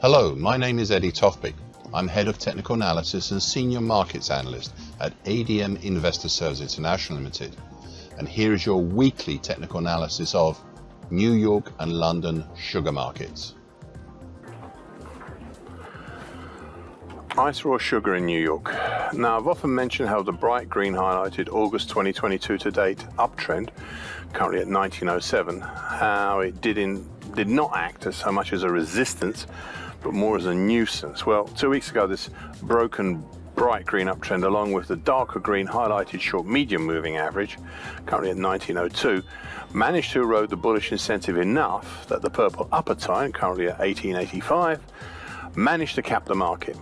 Hello, my name is Eddie Tofpik. I'm Head of Technical Analysis and Senior Markets Analyst at ADM Investor Services International Limited. And here is your weekly technical analysis of New York and London sugar markets. Ice raw sugar in New York. Now, I've often mentioned how the bright green highlighted August 2022 to date uptrend, currently at 1907, how it did not act as so much as a resistance, but more as a nuisance. Well, 2 weeks ago, this broken bright green uptrend, along with the darker green highlighted short medium moving average, currently at 1902, managed to erode the bullish incentive enough that the purple upper tine, currently at 1885, managed to cap the market.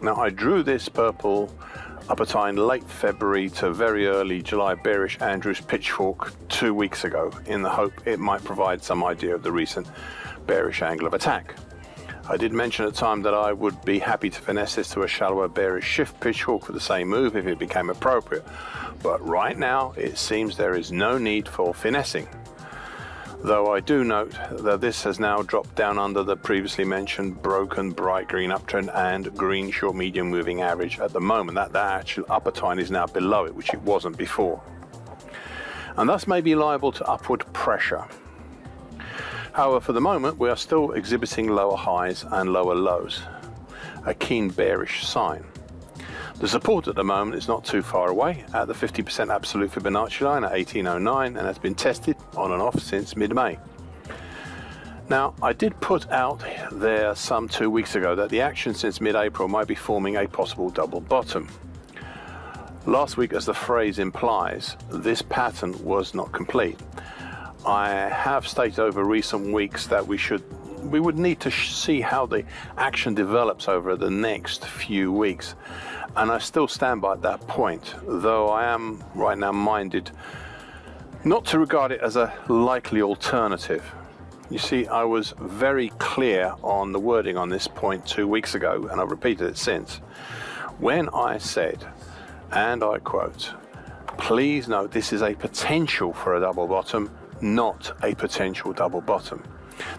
Now, I drew this purple upper tine late February to very early July bearish Andrews pitchfork 2 weeks ago, in the hope it might provide some idea of the recent bearish angle of attack. I did mention at the time that I would be happy to finesse this to a shallower bearish shift pitchfork for the same move if it became appropriate, but right now it seems there is no need for finessing. Though I do note that this has now dropped down under the previously mentioned broken bright green uptrend and green short medium moving average at the moment. That actual upper tine is now below it, which it wasn't before, and thus may be liable to upward pressure. However, for the moment we are still exhibiting lower highs and lower lows, a keen bearish sign. The support at the moment is not too far away at the 50% absolute Fibonacci line at 1809, and has been tested on and off since mid-May. Now, I did put out there some 2 weeks ago that the action since mid-April might be forming a possible double bottom. Last week, as the phrase implies, this pattern was not complete. I have stated over recent weeks that we would need to see how the action develops over the next few weeks, and I still stand by that point, though I am right now minded not to regard it as a likely alternative. You see, I was very clear on the wording on this point 2 weeks ago, and I've repeated it since, when I said, and I quote, "Please note this is a potential for a double bottom, not a potential double bottom.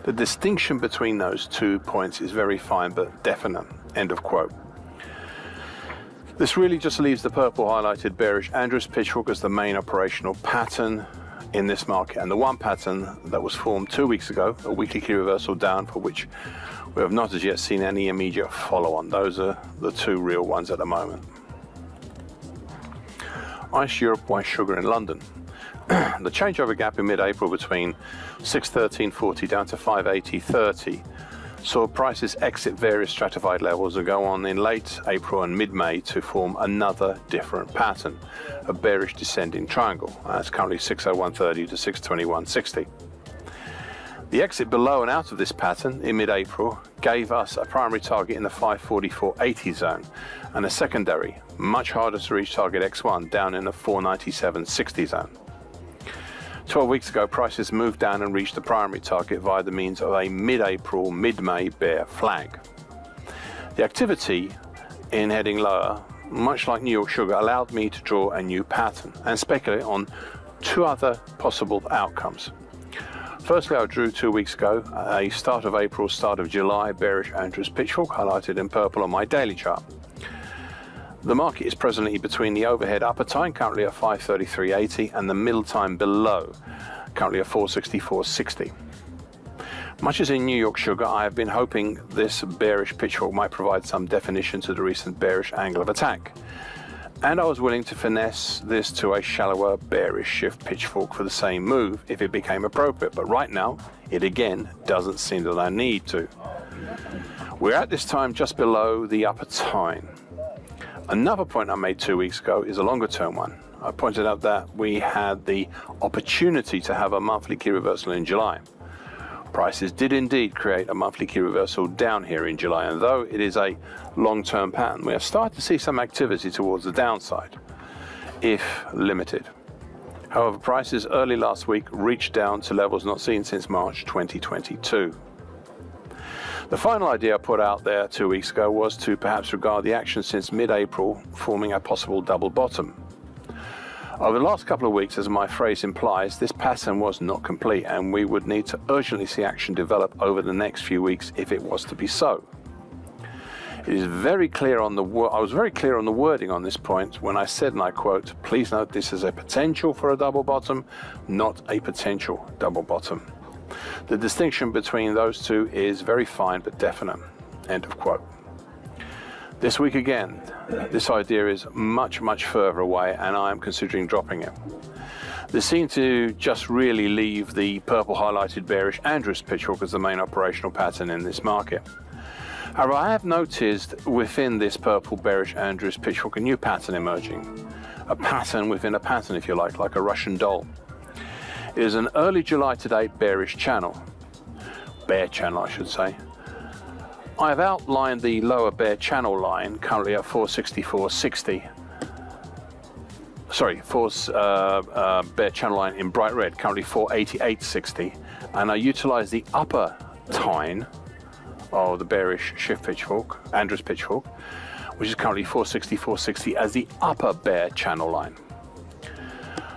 The distinction between those 2 points is very fine but definite," end of quote. This really just leaves the purple highlighted bearish Andrews pitchfork as the main operational pattern in this market, and the one pattern that was formed 2 weeks ago, a weekly key reversal down, for which we have not as yet seen any immediate follow-on. Those are the two real ones at the moment. Ice Europe white sugar in London. The changeover gap in mid-April between 613.40 down to 580.30 saw prices exit various stratified levels and go on in late April and mid-May to form another different pattern, a bearish descending triangle. It's currently 601.30 to 621.60. The exit below and out of this pattern in mid-April gave us a primary target in the 544.80 zone and a secondary, much harder to reach target X1 down in the 497.60 zone. 12 weeks ago, prices moved down and reached the primary target via the means of a mid-April, mid-May bear flag. The activity in heading lower, much like New York sugar, allowed me to draw a new pattern and speculate on two other possible outcomes. Firstly, I drew 2 weeks ago a start of April, start of July bearish Andrews pitchfork highlighted in purple on my daily chart. The market is presently between the overhead upper tine, currently at 533.80, and the middle tine below, currently at 464.60. Much as in New York sugar, I have been hoping this bearish pitchfork might provide some definition to the recent bearish angle of attack, and I was willing to finesse this to a shallower bearish shift pitchfork for the same move if it became appropriate, but right now it again doesn't seem that I need to. We're at this time just below the upper tine. Another point I made 2 weeks ago is a longer term one. I pointed out that we had the opportunity to have a monthly key reversal in July. Prices did indeed create a monthly key reversal down here in July, and though it is a long-term pattern, we have started to see some activity towards the downside, if limited. However, prices early last week reached down to levels not seen since March 2022. The final idea I put out there 2 weeks ago was to perhaps regard the action since mid-April forming a possible double bottom. Over the last couple of weeks, as my phrase implies, this pattern was not complete, and we would need to urgently see action develop over the next few weeks if it was to be so. It is very clear on the I was very clear on the wording on this point when I said, and I quote, "Please note this is a potential for a double bottom, not a potential double bottom. The distinction between those two is very fine but definite." End of quote. This week again, this idea is much further away, and I am considering dropping it. This seemed to just really leave the purple highlighted bearish Andrews pitchfork as the main operational pattern in this market. However, I have noticed within this purple bearish Andrews pitchfork a new pattern emerging. A pattern within a pattern, if you like a Russian doll. It is an early July to date bearish channel. Bear channel, I should say. I have outlined the lower bear channel line, currently at 464.60. Sorry, bear channel line in bright red, currently 488.60. And I utilize the upper tine of the bearish shift pitchfork, Andrews pitchfork, which is currently 464.60 as the upper bear channel line.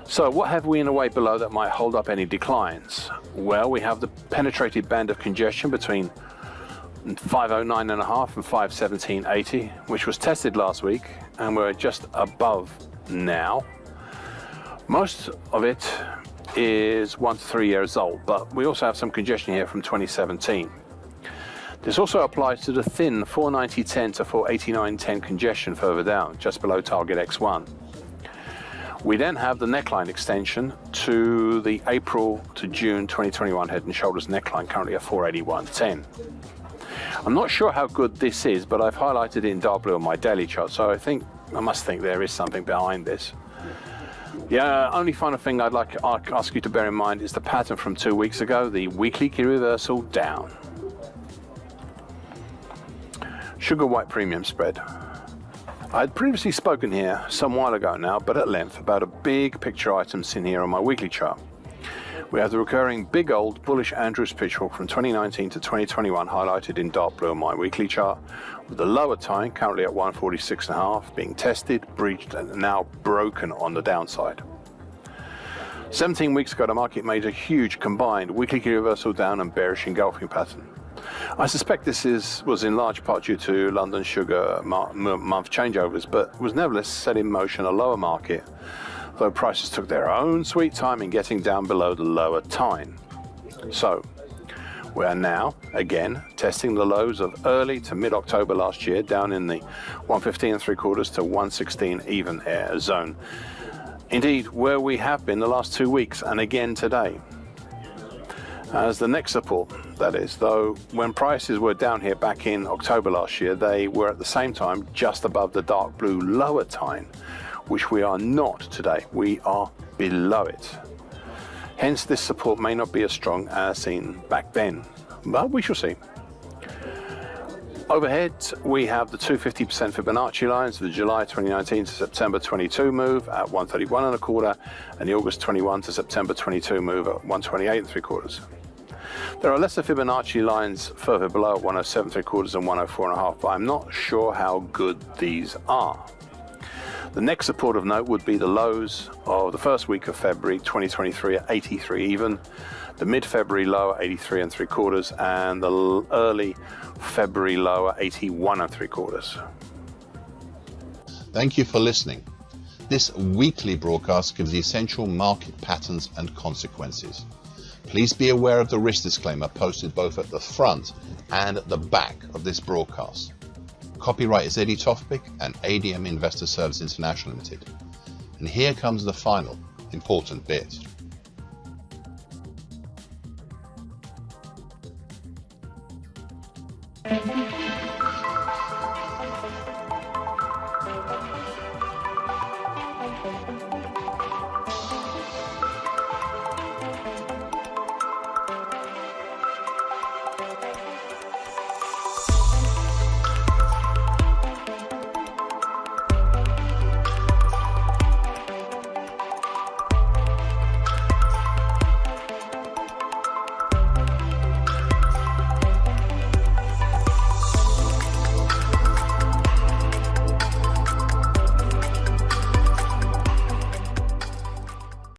So what have we in a way below that might hold up any declines? Well, we have the penetrated band of congestion between 509.5 and 517.80, which was tested last week, and we're just above now. Most of it is 1 to 3 years old, but we also have some congestion here from 2017. This also applies to the thin 490.10 to 489.10 congestion further down, just below target X1. We then have the neckline extension to the April to June 2021 head and shoulders neckline, currently at 481.10. I'm not sure how good this is, but I've highlighted it in dark blue on my daily chart, so I must think there is something behind this. Yeah, only final thing I'd like to ask you to bear in mind is the pattern from 2 weeks ago, the weekly key reversal down. Sugar white premium spread. I had previously spoken here some while ago now, but at length, about a big picture item seen here on my weekly chart. We have the recurring big old bullish Andrews pitchfork from 2019 to 2021 highlighted in dark blue on my weekly chart, with the lower tine currently at 146.5 being tested, breached and now broken on the downside. 17 weeks ago the market made a huge combined weekly key reversal down and bearish engulfing pattern. I suspect this was in large part due to London sugar month changeovers, but was nevertheless set in motion a lower market, though prices took their own sweet time in getting down below the lower tine. So, we are now, again, testing the lows of early to mid-October last year, down in the 115.75 to 116 even air zone. Indeed, where we have been the last 2 weeks, and again today. As the next support, that is, though when prices were down here back in October last year, they were at the same time just above the dark blue lower tine, which we are not today. We are below it. Hence, this support may not be as strong as seen back then, but we shall see. Overhead, we have the 250% Fibonacci lines, the July 2019 to September 22 move at 131.25, and the August 21 to September 22 move at 128.75. There are lesser Fibonacci lines further below at 107.75 and 104.5, but I'm not sure how good these are. The next support of note would be the lows of the first week of February 2023 at 83 even, the mid-February low at 83.75, and the early February low at 81.75. Thank you for listening. This weekly broadcast gives the essential market patterns and consequences. Please be aware of the risk disclaimer posted both at the front and at the back of this broadcast. Copyright is Eddie Tofpik and ADM Investor Service International Limited. And here comes the final important bit.